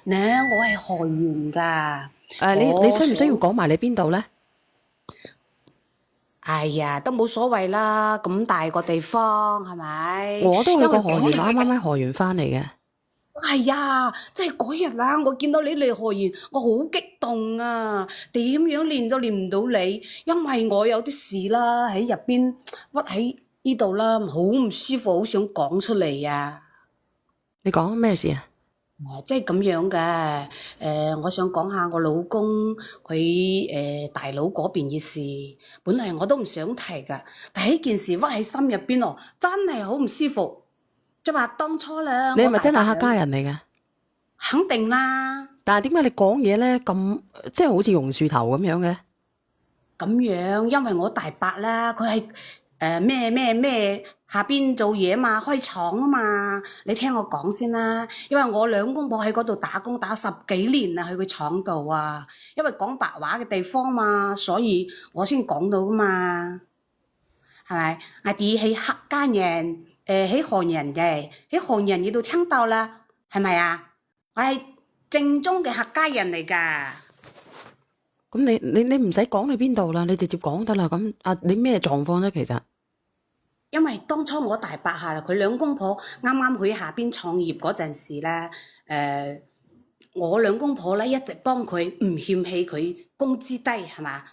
呢，我係河源㗎。你需唔需要講埋你邊度咧？哎呀，都冇所謂啦，咁大個地方係咪？我都去因為過河源，我啱講嚟啱喺河源翻嚟嘅。係呀，即係嗰日啦，我見到你嚟河源，我好激動啊！點樣練都練唔到你，因為我有啲事啦喺入邊屈喺呢度啦，好唔舒服，好想講出嚟啊！你講咩事啊？即係咁樣嘅，我想講下我老公佢大佬嗰邊嘅事，本嚟我都唔想提㗎，但係呢件事屈喺心入邊哦，真係好唔舒服。即係話當初咧，你係我咪真係客大伯兩家人嚟嘅？肯定啦。但係點解你講嘢咧咁即係好似榕樹頭咁樣嘅？咁樣，因為我大伯啦，佢係咩咩咩下邊做嘢嘛，開廠啊嘛。你聽我講先啦，因為我兩公婆喺嗰度打工打10幾年啦，喺佢廠度啊。因為講白話嘅地方嘛，所以我先講到噶嘛，係咪？我哋係客家人，喺漢人嘅，喺漢人呢度聽到啦，係咪啊？我係正宗嘅客家人嚟㗎。咁你唔使講你邊度啦，你直接講得啦。咁你咩狀況咧？其實因為當初我大伯下佢兩公婆啱啱去下邊創業嗰陣時咧，我兩公婆咧一直幫佢，唔嫌棄佢工資低係嘛？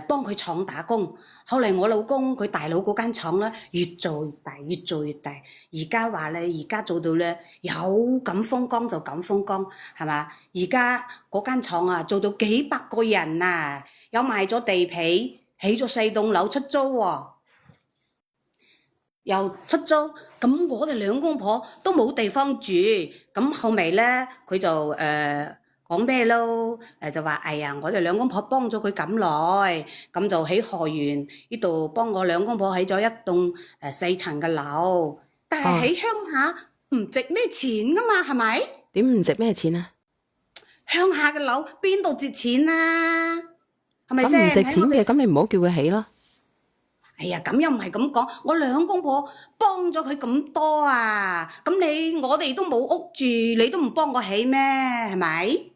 幫佢廠打工。後嚟我老公佢大佬嗰間廠咧越做越大，越做越大。而家話咧，而家做到咧有咁風光就咁風光係嘛？而家嗰間廠啊做到幾百個人啊，有賣咗地皮，起咗4棟樓出租喎。又出租，咁我哋兩公婆都冇地方住，咁後尾咧佢就講咩咯？就話哎呀，我哋兩公婆幫咗佢咁耐，咁就喺河源呢度幫我兩公婆起咗一棟4層嘅樓，但係啊，喺鄉下唔值咩錢噶嘛，係咪？點唔值咩錢啊？鄉下嘅樓邊度值錢啊？係咪咁唔先？喺我哋值錢嘅，咁你唔好叫佢起啦。哎呀，咁又唔係咁講，我兩公婆幫咗佢咁多啊，咁我哋都冇屋住，你都唔幫我起咩？係咪？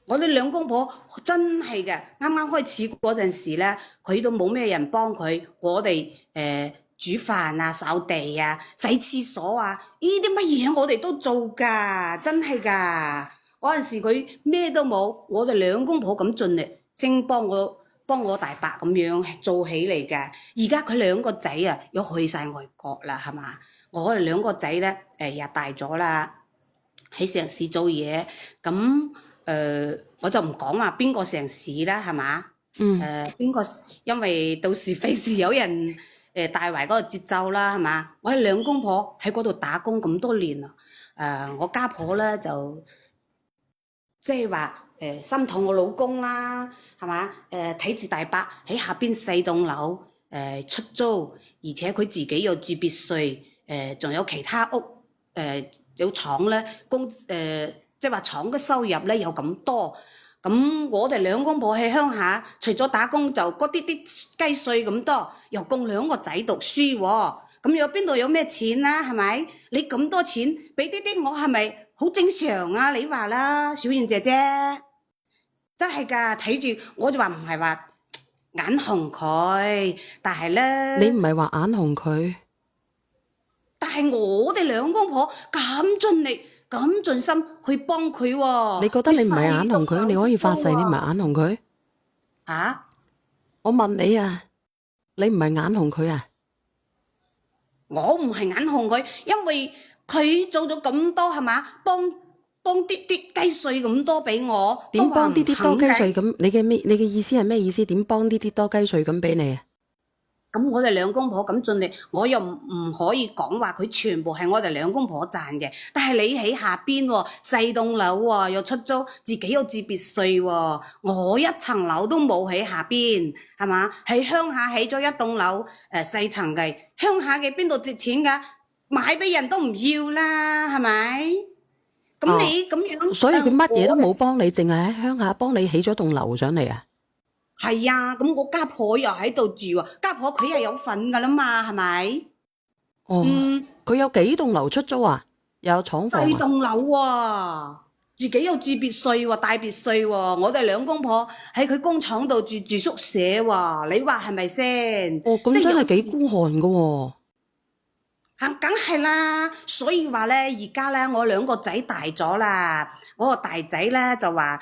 我哋兩公婆真係嘅，啱啱開始嗰陣時咧，佢都冇咩人幫佢，我哋煮飯啊、掃地啊、洗廁所啊，呢啲乜嘢我哋都做㗎，真係㗎。嗰陣時佢咩都冇，我哋兩公婆咁盡力，先幫我大伯咁樣做起嚟嘅。而家佢兩個仔啊，又去晒外國啦，係嘛？我哋兩個仔咧，又大咗啦，喺城市做嘢，咁我就唔講話邊個城市啦，係嘛？嗯，邊個？因為到時費事有人帶壞嗰個節奏啦，係嘛？我哋兩公婆喺嗰度打工咁多年啦，我家婆咧就即係話心痛我老公啦，係嘛？睇住大伯喺下邊4棟樓出租，而且佢自己又住別墅，仲有其他屋，有廠咧即係話廠嘅收入咧有咁多。咁我哋兩公婆喺鄉下，除咗打工就嗰啲雞碎咁多，又供2個仔讀書喎，咁有邊度有咩錢啊？係咪？你咁多錢俾啲我係咪好正常啊？你話啦，小燕姐姐，真係㗎，睇住我就話唔係話眼紅佢，但係咧，你唔係話眼紅佢，但係我哋兩公婆咁盡力、咁盡心去幫佢喎，佢你覺得你唔係眼細紅佢，你棟樓出可以發誓你唔係租喎，眼紅佢。嚇！我問你啊，你唔係眼紅佢啊？我唔係眼紅佢，因為佢做咗咁多係嘛，幫啲雞碎咁多俾我，都點話唔幫啲啲多肯嘅。雞碎咁？你嘅意思係咩意思？點幫啲啲多雞碎咁俾你啊？咁我哋兩公婆咁盡力，我又唔可以講話佢全部係我哋兩公婆賺嘅。但係你喺下邊喎，4棟樓喎，又出租，自己又住別墅喎，我一層樓都冇喺下邊，係嘛？喺鄉下起咗一棟樓，4層嘅，鄉下嘅邊度值錢㗎？買俾人都唔要啦，係咪？咁哦，你咁樣所以佢乜嘢都我冇幫你，淨係喺鄉下幫你起咗棟樓上嚟啊？係啊，咁我家婆又喺度住喎，家婆佢係有份㗎啦嘛，係咪？哦，嗯。佢有幾棟樓出租啊？又有廠四房啊？棟樓喎，自己有住別墅喎，大別墅喎，我哋兩公婆喺佢工廠度住宿舍喎，你話係咪先？哦，咁真係幾孤寒噶喎。梗係啦，所以話咧，而家咧我兩個仔大咗啦，我個大仔咧就話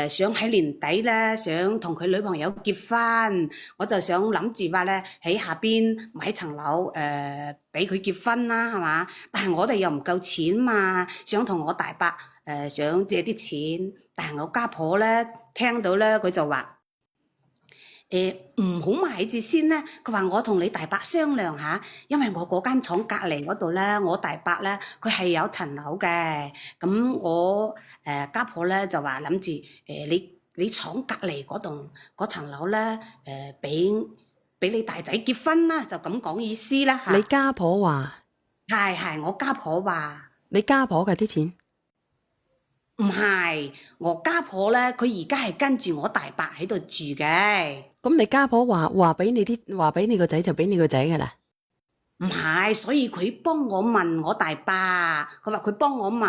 想喺年底咧想同佢女朋友結婚，我就想諗住話咧喺下邊買層樓俾佢結婚啦，係嘛？但係我哋又唔夠錢嘛，想同我大伯想借啲錢，但係我家婆咧聽到咧佢就話。唔好買住先啦，佢話我同你大伯商量下，因為我嗰間廠隔離嗰度咧，我大伯咧佢係有層樓嘅，咁我家婆咧就話諗住你廠隔離嗰棟嗰層樓咧俾你大仔結婚啦，就咁講意思啦嚇。你家婆話？係我家婆話。你家婆嘅啲錢？唔係，我家婆咧，佢而家係跟住我大伯喺度住嘅。咁你家婆話俾你個仔就俾你個仔噶啦？唔係，所以佢幫我問我大伯，佢話佢幫我問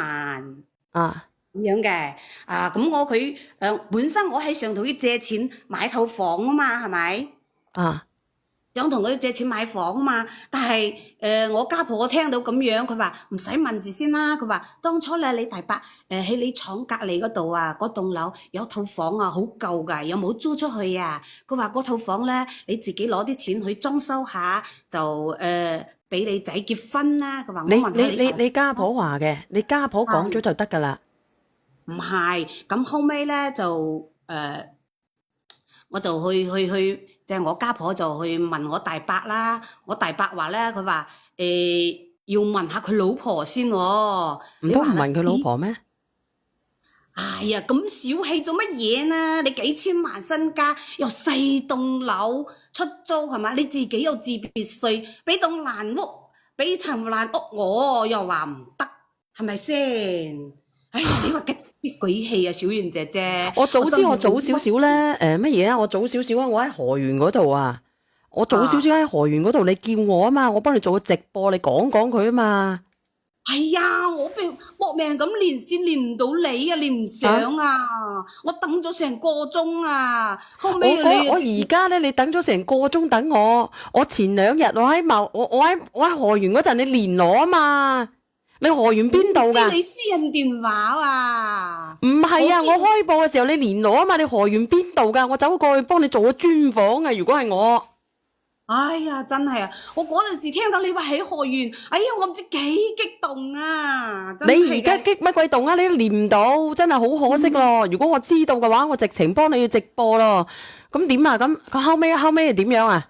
啊咁樣嘅。咁佢本身我係想同佢借錢買套房啊嘛，係咪？啊，想同佢借錢買房啊嘛，但係我家婆聽到咁樣，佢話唔使問住先啦。佢話當初咧，你大伯喺你廠隔離嗰度啊，嗰棟樓有套房啊，好舊㗎，有冇租出去啊？佢話嗰套房咧，你自己攞啲錢去裝修下，就俾你仔結婚啦。佢話我問下你家婆話嘅，你家婆講咗就得㗎啦。唔係，咁後尾咧就我就去。即係我家婆就去問我大伯啦，我大伯話咧，佢話要問下佢老婆先喎。唔通唔問佢老婆咩？哎呀，咁小氣做乜嘢呢？你幾千萬身家，又細棟樓出租係嘛？你自己又住別墅，俾棟爛屋，俾層爛屋我又話唔得，係咪先？哎呀，你話幾舉氣啊，小圓姐姐！我早知我早少少咧，乜嘢啊？我早少少啊！我喺河源嗰度啊！我早少少喺河源嗰度，你叫我啊嘛，我幫你做個直播，你講佢啊嘛。係啊，我搏命咁連線連唔到你啊，連唔上啊！我等咗成個鐘啊，後尾我而家咧，你等咗成個鐘等我。我前2日我喺河源嗰陣，你連我啊嘛。你河源邊度㗎？知你私人電話啊？唔係啊，我開播嘅時候你連我啊嘛。你河源邊度㗎？我走過去幫你做個專訪啊。如果係我，哎呀，真係啊！我嗰陣時聽到你話喺河源，哎呀，我唔知幾激動啊！你而家激乜鬼動啊？你都連唔到，真係好可惜咯。如果我知道嘅話，我直情幫你去直播咯。咁點啊？咁佢後尾係點樣啊？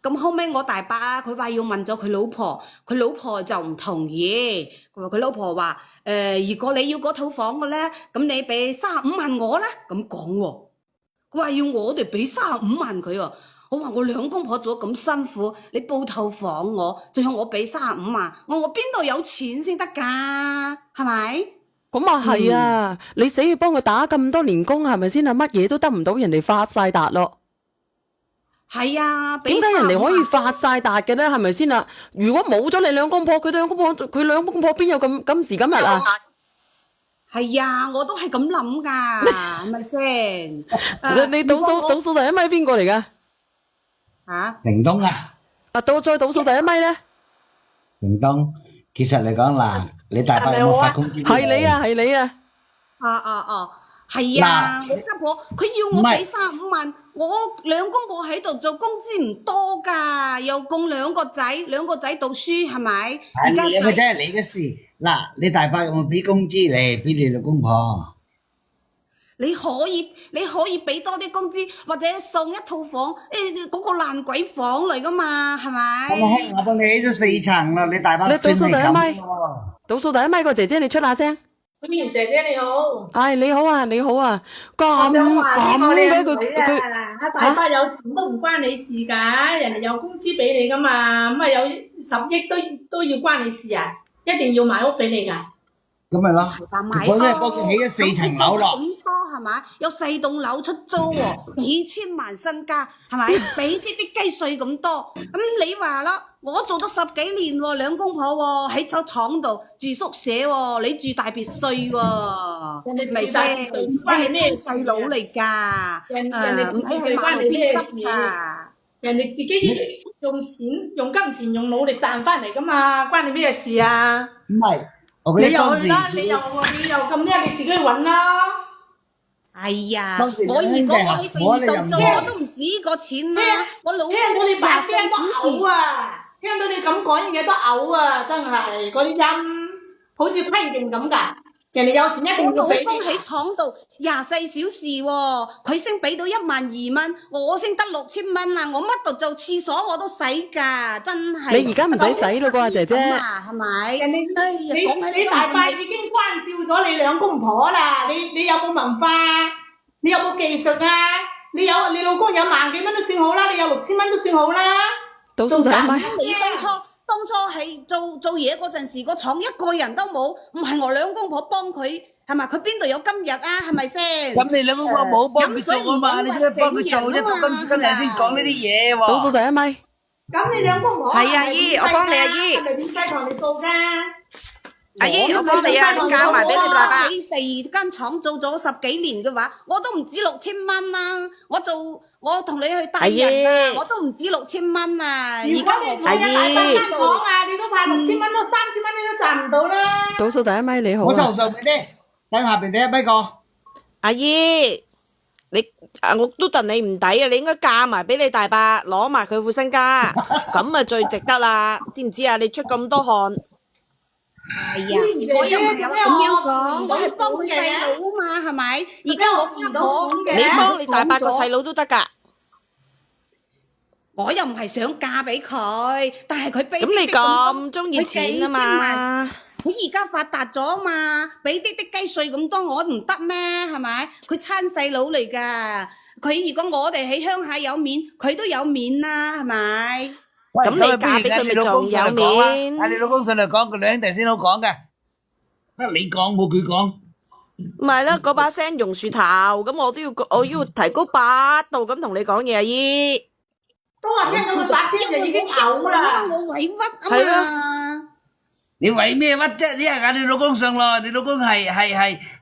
咁後尾我大伯啊，佢話要問咗佢老婆，佢老婆就唔同意。佢話佢老婆話如果你要嗰套房嘅咧，咁你俾35萬我啦。咁講喎，佢話要我哋俾35萬佢喎。我話我兩公婆做咁辛苦，你報套房我，仲要我俾35萬，我邊度有錢先得㗎？係咪？咁啊係啊，你死要幫佢打咁多年工係咪先啊？乜嘢都得唔到，人哋發晒達咯。係啊，點解人哋可以發晒達嘅咧？係咪先啊？如果冇咗你兩公婆，佢兩公婆邊有今時今日啊？係啊，我都係咁諗噶，係咪先？你倒數第一咪邊個嚟噶？嚇？成東啊！再倒數第一咪咧？成東，其實嚟講嗱，你大伯有冇發工資？係你啊，係你啊！係啊，我家婆佢要我俾35萬，我兩公婆喺度做工資唔多㗎，又供兩個仔讀書係咪？而家兩個仔係你嘅事。嗱，你大伯有冇俾工資嚟俾你老公婆？你可以俾多啲工資，或者送一套房，嗰個爛鬼房嚟㗎嘛，係咪？我幫你起咗4層啦，你大伯算係咁喎。倒數第一咪個姐姐，你出下聲。邊姐姐你好，你好啊，你好啊，咁嘅佢大伯有錢都唔關你事噶，人哋有工資俾你噶嘛，咁啊有10億都要關你事啊，一定要買屋俾你噶。咁咪咯。大伯買嗰陣幫佢起咗4層樓咯。咁多係嘛？有4棟樓出租喎，幾千萬身家係咪？俾啲雞碎咁多，咁你話啦，我做咗10幾年喎，兩公婆喎，喺咗廠度住宿舍喎，你住大別墅喎，咪先？你係親細佬嚟㗎，人哋唔係喺馬路邊執㗎。人哋自己用錢、用金錢、用努力賺翻嚟噶嘛，關你咩事啊？唔係，我記你得當時又去啦，你又咁叻，你自己去揾啦。哎呀，當時我如果我喺第二度做，我我都唔止個錢啦。我老公聽到你把聲24都小時嘔啊！聽到你咁講嘢都嘔啊！真係嗰啲音好似批勁咁㗎。人哋有錢一我老定要俾公喺廠度24小時喎，佢先俾到12000蚊，我先得6000蚊啊！我乜度做廁所我都使㗎，真係。你而家唔使使咯啩，姐姐。係咪？人哋哎呀，講起你大伯已經關照咗你兩公婆啦，你有冇文化啊？你有冇技術啊？你老公有萬幾蚊都算好啦，你有6000蚊都算好啦。倒數第一咪。你當初係做嘢嗰陣時，個廠一個人都冇，唔係我兩公婆幫佢，係咪？佢邊度有今日啊？係咪先？咁你兩公婆冇幫佢做啊嘛？你點解幫佢做啫？到今日先講呢啲嘢喎。倒數第一咪。咁你兩公婆係阿姨我幫你阿姨係咪免費同你做㗎？阿姨，我幫你啊，你教埋俾你爸爸。喺第二間廠做咗10幾年嘅話，我都唔止6000蚊啦。我同你去帶人啊，我都唔止6000蚊啊。如果你每日大伯間廠啊，你都派6000蚊到3000蚊，你都賺唔到啦。倒數第一咪你好我啊。頭上邊啲，等下邊第一咪個。阿姨，我都戥你唔抵啊！你應該嫁埋俾你大伯，攞埋佢副身家，咁啊最值得啦，知唔知啊？你出咁多汗，係啊，我又唔係有咁樣講，我係幫佢細佬啊嘛，係咪？而家我家婆，你幫你大伯個細佬都得㗎。我又唔係想嫁俾佢，但係佢俾咁你咁中意錢啊嘛？佢而家發達咗嘛，俾啲雞碎咁多我唔得咩？係咪？佢親細佬嚟㗎，佢如果我哋喺鄉下有面，佢都有面啦，係咪？咁你嫁俾佢咪仲有面？你老公上嚟講，佢兩兄弟先好講嘅，得你講冇佢講。唔係啦，嗰把聲榕樹頭，咁我要提高8度咁同你講嘢，阿姨。都話聽到佢把聲就已經嘔啦。我委屈係啊嘛。你為咩屈啫？你係嗌你老公上咯，你老公係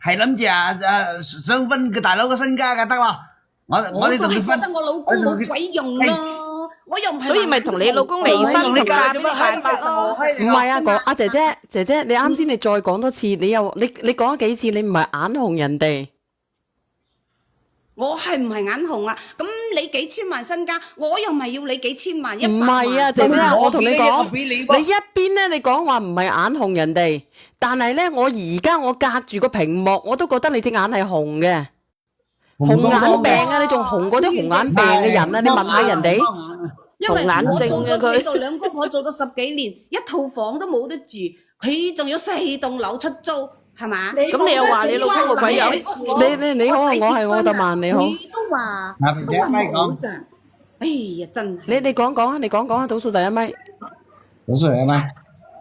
諗住想分個大佬嘅身家㗎得咯。我哋同佢分。覺得我老公冇鬼用咯，我又唔係。所以咪同你老公離婚同嫁俾你大伯咯。唔係啊，阿姐姐，你啱先你再講多次，你講咗幾次，你唔係眼紅人哋。我係唔係眼紅啊？咁你幾千萬身家，我又唔係要你幾千萬100萬。唔係啊，姐姐，我同你講，我俾你你一邊咧，你講話唔係眼紅人哋，但係咧，我而家我隔住個屏幕，我都覺得你隻眼係紅嘅，紅眼病啊！你仲紅過啲紅眼病嘅人啊！你問下人哋，因為紅眼我做症啊佢咗呢度兩公婆做咗10幾年，一套房都冇得住，佢仲有4棟樓出租。係嘛？咁你又話你老公冇鬼有？你好啊，我係我特曼，你好。佢都話第一咪講。哎呀，真係。你講講啊，你講講啊，倒數第一咪。倒數第一咪。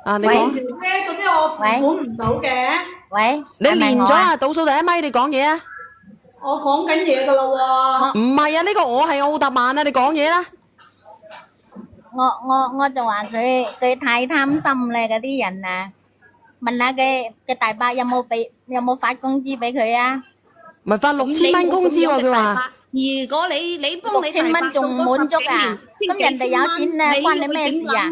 啊，你講。做咩我付款唔到嘅？喂，你連咗啊？倒數第一咪，你講嘢啊。我講緊嘢噶啦喎。唔係啊，呢個我係奧特曼啊，你講嘢啦。我就話佢太貪心咧，嗰啲人啊。問下嘅大伯有冇發工資俾佢啊？咪發6000蚊工資喎，佢話。如果你幫你6000蚊仲唔滿足啊？咁人哋有錢啊，關你咩事啊？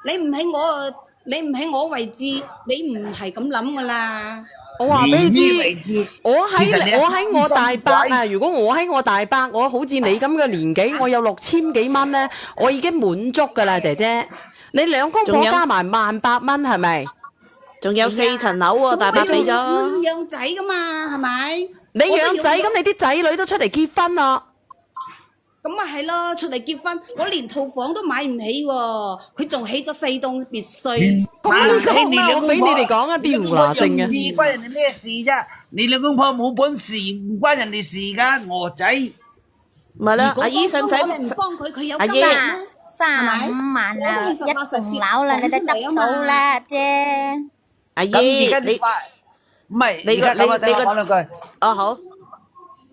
你唔喺我位置，你唔係咁諗噶啦。我話俾你知，我喺我大伯啊！如果我喺我大伯，我好似你咁嘅年紀，我有6000幾蚊咧，我已經滿足噶啦，姐姐。你兩公婆加埋18000蚊係咪？仲有4層樓喎，大伯俾咗。要養仔噶嘛，係咪？你養仔，咁你啲仔女都出嚟結婚啦。咁咪係咯，出嚟結婚，我連套房都買唔起喎，佢仲起咗4棟別墅。我俾你哋講一啲胡拿性嘅。關人哋咩事啫？你兩公婆冇本事，唔關人哋事㗎，我仔。唔係啦，阿姨使唔使？我哋唔幫佢，佢有阿姨35萬啊，一棟樓啦，你都得到啦啫。阿姨，咁而家你唔係，你個而家咁啊，等我你個講兩句。哦好，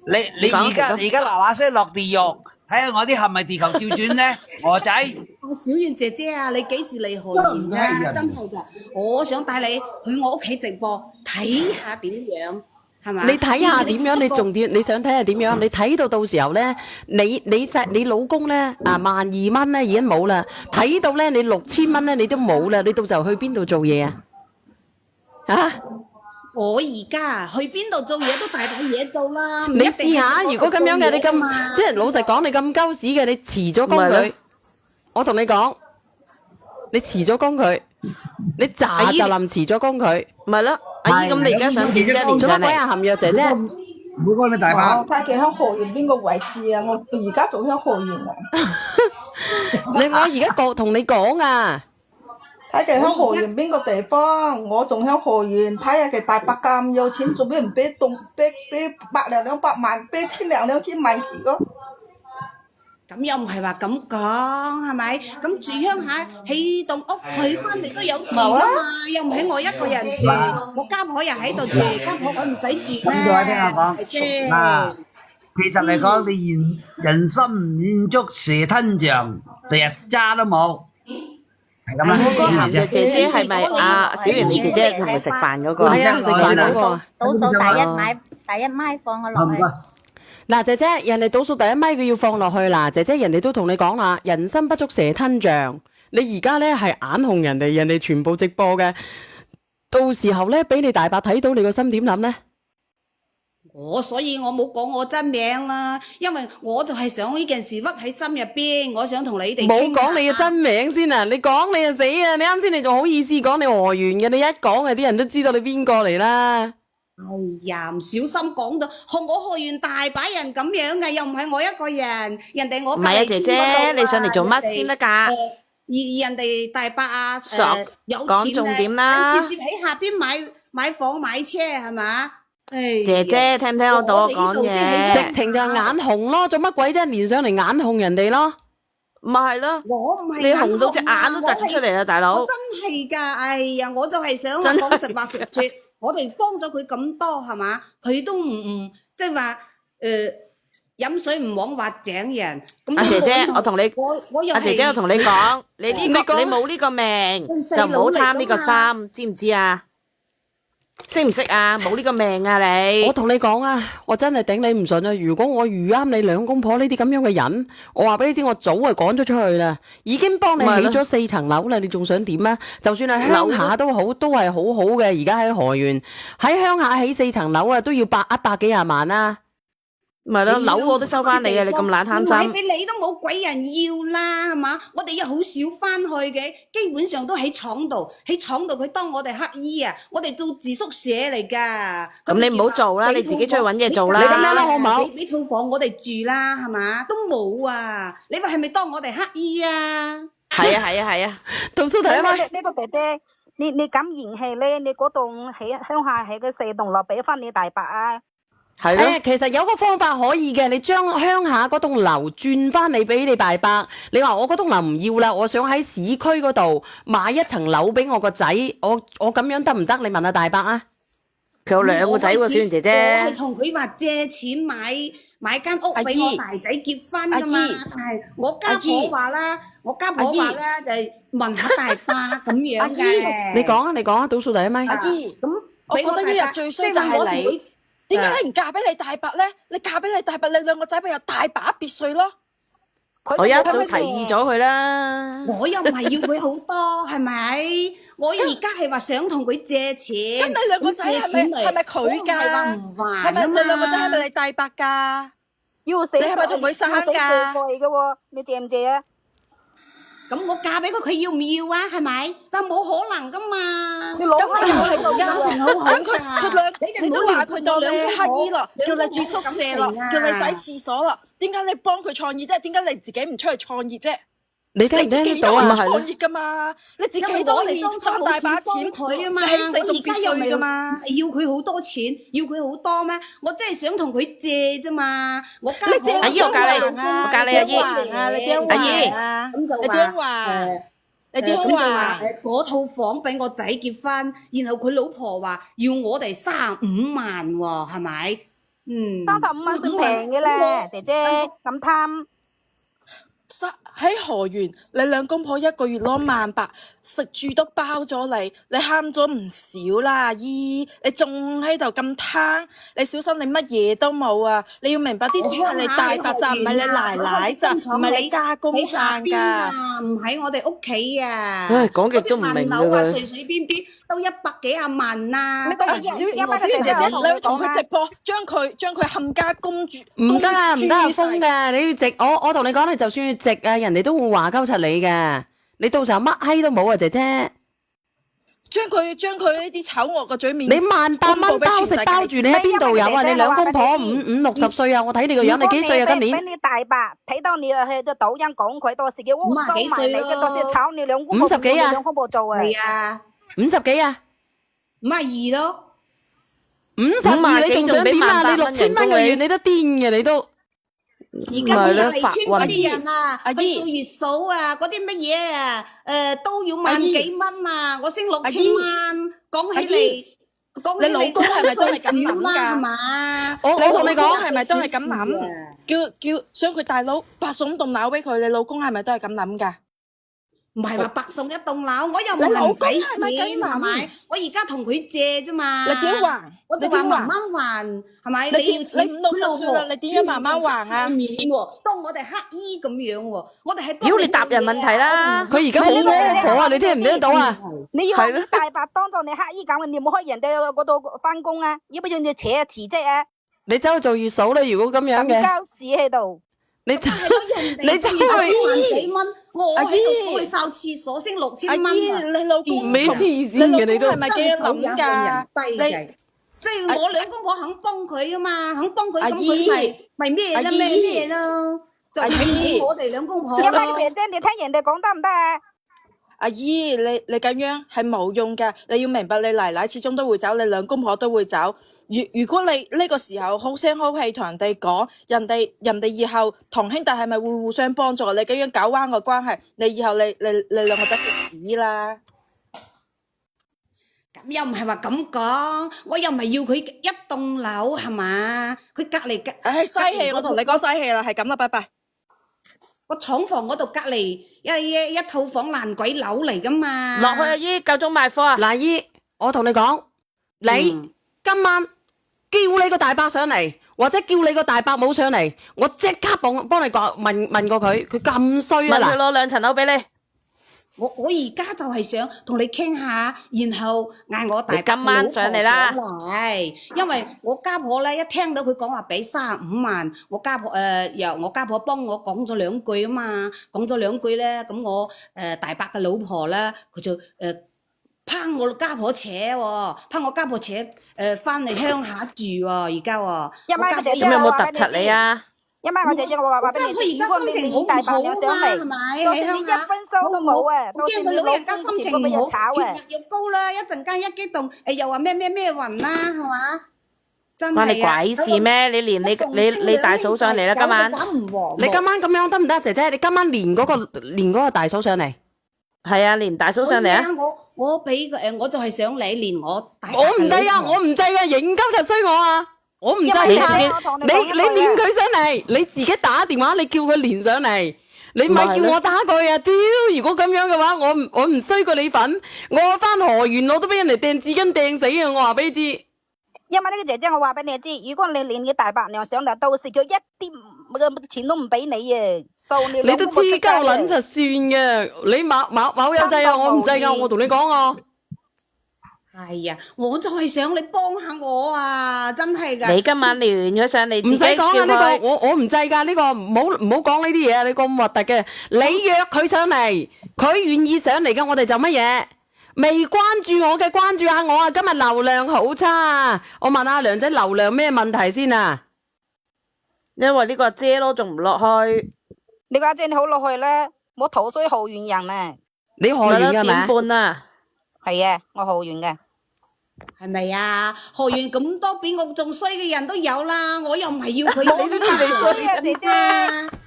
你講而家嗱嗱聲落地獄，睇下我啲係咪地球跳轉咧？我仔，小燕姐姐啊，你幾時嚟河源㗎？真係㗎，我想帶你去我屋企直播睇下點樣，係嘛？你睇下點樣？你重點你想睇下點樣？你睇到時候咧，你老公咧啊12,000咧已經冇啦，睇到咧你6000蚊咧你都冇啦，你到時候去邊度做嘢啊？啊！我而家去邊度做嘢都大把嘢做啦。唔你一定試下，喺嗰度如果咁樣嘅，你做嘢㗎嘛咁即係老實講，你咁鳩屎嘅，你辭咗工佢咪係咯，我同你講，你辭咗工佢，你阿姨就臨辭咗工佢，咪咯，阿姨咁你而家想點啫？連上嚟，做乜鬼啊？含藥姐姐，唔好講你大把我。睇佢喺河源邊個位置啊？我而家仲喺河源啊！我而家同你講啊，睇佢喺河源邊個地方，我仲喺河源。睇下佢大伯咁有錢，做咩唔俾100兩200萬，俾1000兩2000萬佢咯？咁又唔係話咁講，係咪？咁住鄉下起棟屋，佢翻嚟都有住噶嘛，又唔係我一個人住，我家婆又喺度住，家婆佢唔使住咩？咁再聽我講係先？嗱，其實嚟講，你人心遠足蛇吞象，第日渣都冇，係咁嗰個啦。鹹嘅姐姐係咪啊？小圓你姐姐同佢食飯嗰個？係啊，食飯嗰個。倒數第一米放我落去。唔該。嗱，姐姐，人哋倒數第1米佢要放落去嗱，姐姐人哋都同你講啦，人心不足蛇吞象，你而家咧係眼紅人哋全部直播嘅，到時候咧俾你大伯睇到，你個心點諗咧？所以我冇講我真名啦，因為我就係想呢件事屈喺心入邊，我想同你哋冇傾下講你嘅真名先啊！你講你就死啊！你啱先你仲好意思講你河源嘅，你一講啊啲人都知道你邊個嚟啦。哎呀，唔小心講到，我學完大把人咁樣嘅，又唔係我一個人，人哋我唔係啊，姐姐，你上嚟做乜先得㗎？人哋大伯啊，有錢講重點啦直接喺下邊買房買車係嘛？姐姐，聽唔聽得到我講嘢？直情就眼紅咯，做乜鬼啫？連上嚟眼紅人哋咯，咪係咯，我唔係你紅到隻眼都突咗出嚟啦，大佬！我真係㗎，哎呀，我就係想真係講實話實說，我哋幫咗佢咁多係嘛，佢都唔即係話飲水唔枉挖井人。咁阿姐姐，我同你，我又阿姐姐，我同你講，你冇呢個命，就唔好貪呢個心，知唔知啊？識唔識啊？冇呢個命啊你！我同你講啊，我真係頂你唔順啊！如果我遇啱你兩公婆呢啲咁樣嘅人，我話俾你知，我早就趕咗出去啦，已經幫你起咗4層樓啦，你仲想點啊？就算係鄉下都好，都係好好嘅。而家喺河源喺鄉下起4層樓啊，都要100幾廿萬啦。咪咯，樓我都收翻你啊！你咁懶貪買心，俾你都冇鬼人要啦，係嘛？我哋又好少翻去嘅，基本上都喺廠度，佢當我哋乞衣啊！我哋做住宿舍嚟㗎。咁你唔好做啦，你自己出去揾嘢做啦。你咁樣啦好唔好？俾套房我哋住啦，係嘛？都冇啊！你話係咪當我哋乞衣啊？係啊係啊係啊！讀書睇啊嘛。呢個姐姐，你咁嫌棄咧？你嗰棟喺鄉下起嘅4棟樓俾翻你大伯啊？係咯，其實有個方法可以嘅，你將鄉下嗰棟樓轉翻你俾你大伯。你話我嗰棟樓唔要啦，我想喺市區嗰度買1層樓俾我個仔，我咁樣得唔得？你問下大伯啊。佢有2個仔喎，小圓姐我姐。係同佢話借錢買間屋俾我大仔結婚㗎嘛，但係我家婆話啦，就係問下大伯咁樣嘅。你講啊，倒數第1米。阿姨，咁我覺得呢日最衰就係你，點解你唔嫁俾你大伯咧？你嫁俾你大伯，你2個仔咪有大把別墅咯。我一早提議咗佢啦。我又唔係要佢好多，係咪？我而家係話想同佢借錢。咁你2個仔係咪佢㗎？係話唔還係咪你2個仔係咪你大伯㗎？要死你係咪同佢生㗎？嘅喎，你借唔借啊？咁我嫁俾佢，佢要唔要啊？係咪？但冇可能噶嘛。你攞咁你又係唔啱，好好咁佢都話佢當你乞衣咯，叫你住宿舍咯，叫你洗廁所咯，點解你幫佢創業啫？點解你自己唔出去創業啫？你聽唔你自己聽到啊？都係創業噶嘛，你自己都可以賺大把錢，佢啊嘛。就起4棟別墅噶嘛。係要佢好多錢，要佢好多咩？我真係想同佢借啫嘛。我家你借阿姨我教你你阿姨，你點還啊？咁就你點還？你點咁就話話嗰套房俾我仔結婚，然後佢老婆話要我哋35萬喎，係咪？ 35萬算平嘅咧，姐姐咁貪。喺河源，你兩公婆一個月攞18000，食住都包咗你慳咗唔少啦，阿姨，你仲喺度咁貪，你小心你乜嘢都冇啊！你要明白啲錢係你大伯賺，唔係你奶奶賺，唔係你家公賺㗎。唔喺我哋屋企啊！唉，講極都唔明嗰啲萬樓啊，㗎隨隨便便都100幾廿萬啊！小姐姐，你同佢直播，將佢冚家公主唔得啊，唔得啊，封㗎！你要直，我同你講，你就算要直啊，人哋都會話鳩柒你嘅。你到時候乜閪都冇啊，姐姐。將佢呢啲醜惡嘅嘴面，你18000蚊包食包住，你喺邊度有啊？你兩公婆50-60歲啊，我睇你個樣，你幾歲啊？今年俾你大伯睇到你喺抖音講佢，到時叫我收埋你嘅，到時炒你兩公婆， 50幾啊？兩公婆做啊？係啊，50幾啊？52咯。 52你仲想點啊？你6000蚊個月你都癲嘅，你都。而家啲隔離村嗰啲人啊，去做月嫂啊，嗰啲乜嘢啊，都要萬幾蚊啊！我升6000萬，講起嚟，你老公係咪都係咁諗㗎？係嘛？我同你講係咪都係咁諗？叫想佢大佬白送棟樓俾佢，你老公係咪都係咁諗㗎？唔係話白送一棟樓，我又唔係唔俾錢，係咪？我而家同佢借啫嘛。你點還？我就話慢慢還，係咪？你要錢，你50-60歲啦，你點樣慢慢還啊？當我哋乞衣咁樣喎，我哋係妖你答人問題啦！佢而家好窩火啊，你聽唔聽得到啊？你要你大伯當咗你乞衣咁，你唔好去人哋嗰度翻工啊！要不要你辭職啊？你走去做月嫂啦！如果咁樣嘅，交屎喺度。你走去萬幾蚊，我喺度幫你掃廁所升6000蚊。阿姨，你老公未黐線嘅你都係咪咁樣諗㗎？你即係我兩公婆肯幫佢啊嘛，肯幫佢咁佢咪咩啦咩咯，就係我哋兩公婆咯。姐姐，你聽人哋講得唔得啊？阿姨，你咁樣係冇用㗎，你要明白你奶奶始終都會走，你兩公婆都會走。如果你呢個時候好聲好氣同人哋講，人哋以後同兄弟係咪會互相幫助？你咁樣搞彎個關係，你以後你兩個仔食屎啦！咁又唔係話咁講，我又唔係要佢一棟樓係嘛？佢隔離唉，嘥氣！我同你講嘥氣啦，係咁啦，拜拜。個廠房嗰度隔離一套房爛鬼樓嚟噶嘛？落去阿姨，夠鐘賣貨啊！嗱，姨，我同你講，你今晚叫你個大伯上嚟，或者叫你個大伯冇上嚟，我即刻幫你講問過佢，佢咁衰啊！問佢攞2層樓俾你。我而家就係想同你傾下，然後嗌我大伯今晚上嚟啦嚟，因為我家婆咧一聽到佢講話俾35萬，我家婆幫我講咗2句啊嘛，講咗2句咧，咁我大伯嘅老婆咧，佢就攀我家婆扯喎，攀我家婆扯翻嚟鄉下住喎，而家喎。咁有冇揼柒你啊？因為我姐姐我話俾你知，如果你大伯有上嚟，到時你1分收都冇啊！我驚佢老人家心情唔好，血壓又高啦，一陣間一激動，又話咩暈啦，係嘛？真係啊！關你鬼事咩？你連你大嫂上嚟啦，今晚。你今晚咁樣得唔得，姐姐？你今晚連嗰個大嫂上嚟。係啊，連大嫂上嚟啊！我俾我就係想你連我大。我唔制啊！我唔制啊！認鳩就衰我啊！我唔制啊！你連佢上嚟，你自己打電話，你叫佢連上嚟，你咪叫我打佢啊！屌！如果咁樣嘅話，我唔衰過你份，我翻河源我都俾人哋掟紙巾掟死啊！我話俾你知。因為呢個姐姐，我話俾你知，如果你連你大伯娘上嚟，到時佢一啲錢都唔俾你啊！收你。你都黐鳩撚就算嘅，你某有制啊，我唔制噶，我同你講啊。係啊，我就係想你幫下我啊，真係噶。你今晚連咗上嚟，唔使講啊，呢個我唔制噶，呢個唔好講呢啲嘢啊！你咁核突嘅，你約佢上嚟，佢願意上嚟嘅，我哋就乜嘢？未關注我嘅，關注下我啊！今日流量好差，我問下梁仔流量咩問題先啊？因為呢個阿姐咯，仲唔落去？你個阿姐你好落去咧，我逃衰河源人啊！你河源嘅咪？點半啊？係啊，我河源嘅。係咪啊？河源咁多比我仲衰嘅人都有啦，我又唔係要佢死你衰啊，姐姐。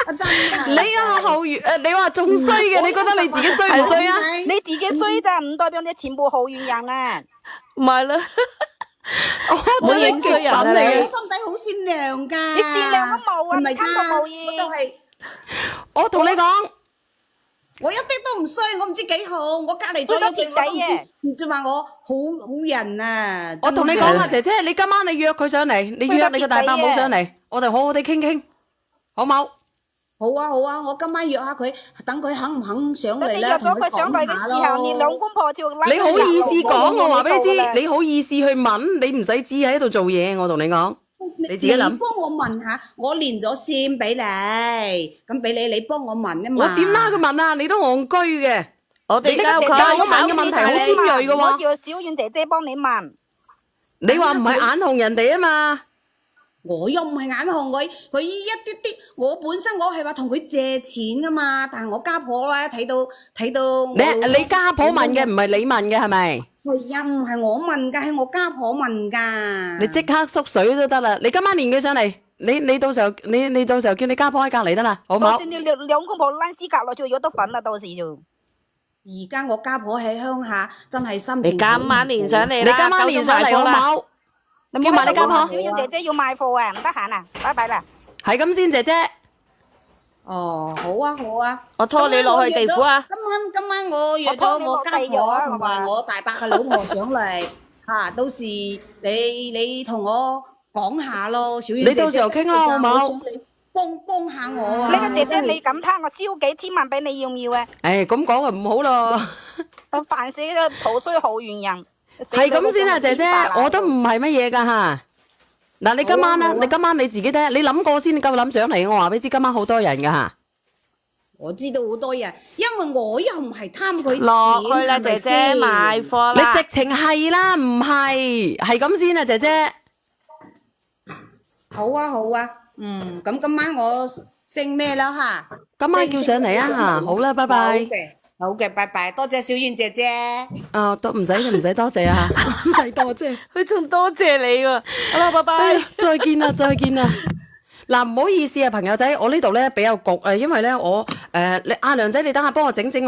真係。你啊後援你話仲衰嘅，你覺得你自己衰唔衰啊？你自己衰咋，唔代表你全部後援人啊！唔係啦，我真係極品嚟我嘅。心底好善良㗎。你善良都冇啊，係咪貪到冇㗎？嘢。我就係、我同你講，我一啲都唔衰，我唔知幾好。我隔離咗衰得一句，貼地嘅我都唔知話我好人啊！我同你真係講啊，姐姐，你今晚你約佢上嚟，你約你個大伯母上嚟，我哋好好地傾傾，好冇？好啊好啊，我今晚約下佢，等佢肯唔肯上嚟咧，等你約同佢咗佢上嚟嘅講下時候，你兩咯。公婆就你好意思講，我話俾你知，你你好意思去問，你唔使知喺度做嘢，我同你講，你自己諗你。幫我問下，我連咗線俾你，咁俾你幫我問啊嘛。我點拉佢問啊？你都戇居嘅。我哋教佢但係我問嘅問題好尖鋭嘅喎。我叫小婉姐姐幫你問。你話唔係眼紅人哋啊嘛？我又唔係眼紅佢一啲啲，我本身我係話同佢借錢噶嘛，但係我家婆咧睇到我老公你家婆問嘅唔係你問嘅係咪？係啊，唔係我問㗎，係我家婆問㗎。你即刻縮水都得啦！你今晚連佢上嚟，你到時候你到時候叫你家婆喺隔離得啦，好唔好到？時你兩公婆躝屍趌落就有得瞓啦，到時就。而家我家婆喺鄉下，真係心你情好今晚連上嚟你啦，今晚連上嚟好唔好？叫埋你家婆小婉姐姐要賣貨啊，唔得閒啊，拜拜啦。係咁先，姐姐。哦，好啊好啊，我拖你落去地府啊！今晚我約咗我家婆同埋我大伯嘅老婆上嚟，嚇，到時你同我講下咯，小婉姐姐。你到時候傾啦好唔好我想你幫下我啊！呢個姐姐真係你咁貪我燒幾千萬俾你要唔要啊？誒咁講啊唔好咯。煩死個土衰後援人。係咁先啊，姐姐，我都唔係乜嘢㗎嚇。嗱，你今晚啊，你今晚你自己睇，你諗過先夠諗上嚟。我話俾你知，今晚好多人㗎嚇。我知道好多人，因為我又唔係貪佢錢，落去啦，係咪姐姐先賣貨啦！你直情係啦，唔係係咁先啊，姐姐。好啊好啊，咁今晚我姓咩啦嚇？今晚叫上嚟啊嚇，好啦，拜拜。好嘅，拜拜，多謝小燕姐姐。啊，都唔使多謝啊，唔使多謝。佢仲多謝你喎，好啦，拜拜。再見啦，再見啦。嗱，唔好意思啊，朋友仔，我呢度咧比較焗啊，因為咧我你阿娘仔，你等下幫我整整我。